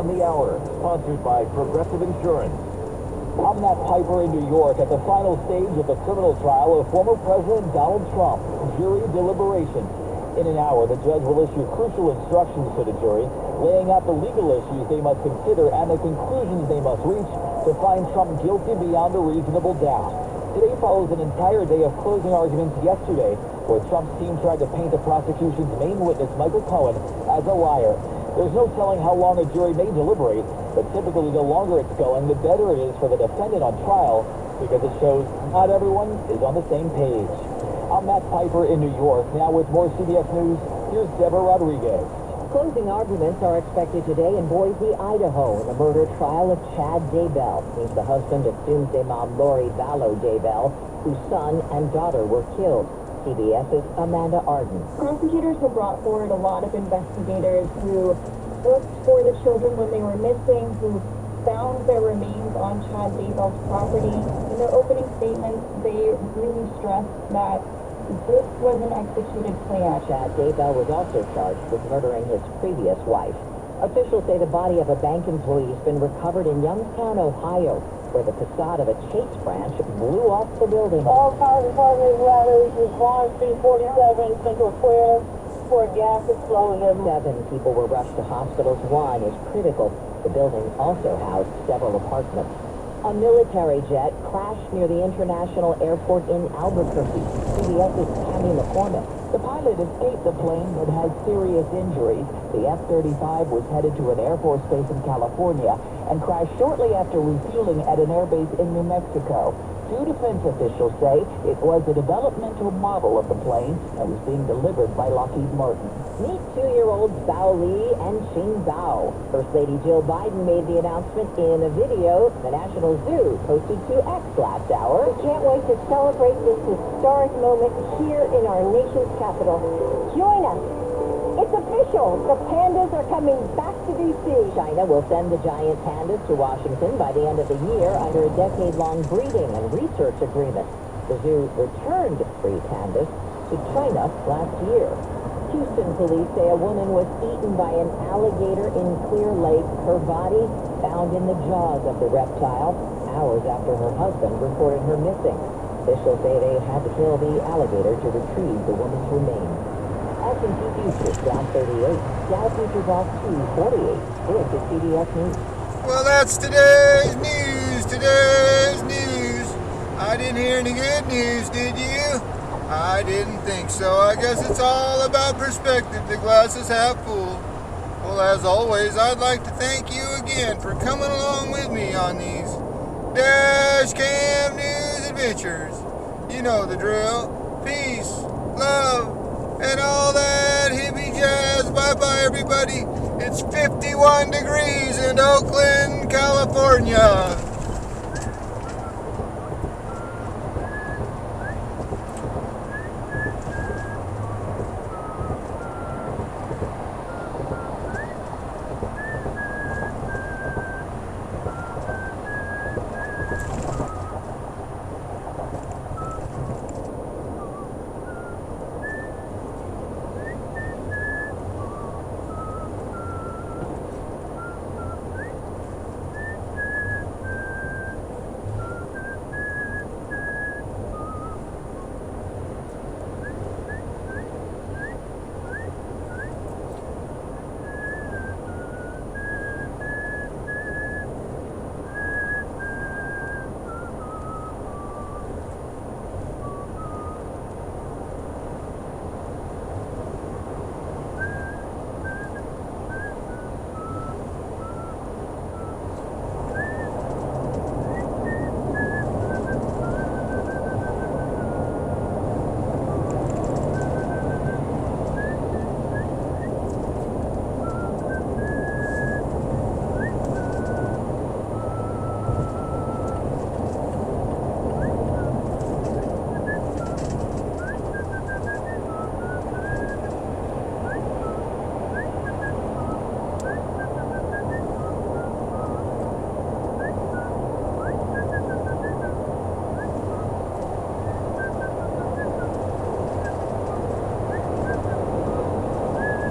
on the Hour, sponsored by Progressive Insurance. I'm Matt Piper in New York at the final stage of the criminal trial of former President Donald Trump. Jury deliberation. In an hour, the judge will issue crucial instructions to the jury, laying out the legal issues they must consider and the conclusions they must reach to find Trump guilty beyond a reasonable doubt. Today follows an entire day of closing arguments yesterday, where Trump's team tried to paint the prosecution's main witness, Michael Cohen, as a liar. There's no telling how long a jury may deliberate, but typically the longer it's going, the better it is for the defendant on trial, because it shows not everyone is on the same page. I'm Matt Piper in New York. Now with more CBS News, here's Deborah Rodriguez. Closing arguments are expected today in Boise, Idaho, in the murder trial of Chad Daybell. He's the husband of doomsday mom Lori Vallow Daybell, whose son and daughter were killed. CBS's Amanda Arden. Prosecutors have brought forward a lot of investigators who looked for the children when they were missing, who found their remains on Chad Daybell's property. In their opening statements, they really stressed that this was an executed plan. Chad Daybell was also charged with murdering his previous wife. Officials say the body of a bank employee has been recovered in Youngstown, Ohio, where the facade of a Chase branch blew off the building. All fire department ladders respond to 47 Central Square for a gas explosion. 7 people were rushed to hospitals. 1 is critical. The building also housed several apartments. A military jet crashed near the international airport in Albuquerque. CBS's Tammy McCormick. The pilot escaped the plane but had serious injuries. The F-35 was headed to an Air Force base in California and crashed shortly after refueling at an airbase in New Mexico. 2 defense officials say it was a developmental model of the plane that was being delivered by Lockheed Martin. Meet 2-year-olds Bao Li and Xing Zhao. First Lady Jill Biden made the announcement in a video the National Zoo posted to X last hour. We can't wait to celebrate this historic moment here in our nation's capital. Join us. It's official. The pandas are coming back to D.C. China will send the giant pandas to Washington by the end of the year under a decade-long breeding and research agreement. The zoo returned 3 pandas to China last year. Houston police say a woman was eaten by an alligator in Clear Lake. Her body found in the jaws of the reptile hours after her husband reported her missing. Officials say they had to kill the alligator to retrieve the woman's remains. S&P futures down 38. Dow futures off 248. This is CBS News. Well, that's today's news. I didn't hear any good news, did you? I didn't think so. I guess it's all about perspective. The glass is half full. Well, as always, I'd like to thank you again for coming along with me on these Dash Cam News adventures. You know the drill. Peace, love, and all that hippie jazz. Bye-bye, everybody. It's 51 degrees in Oakland, California.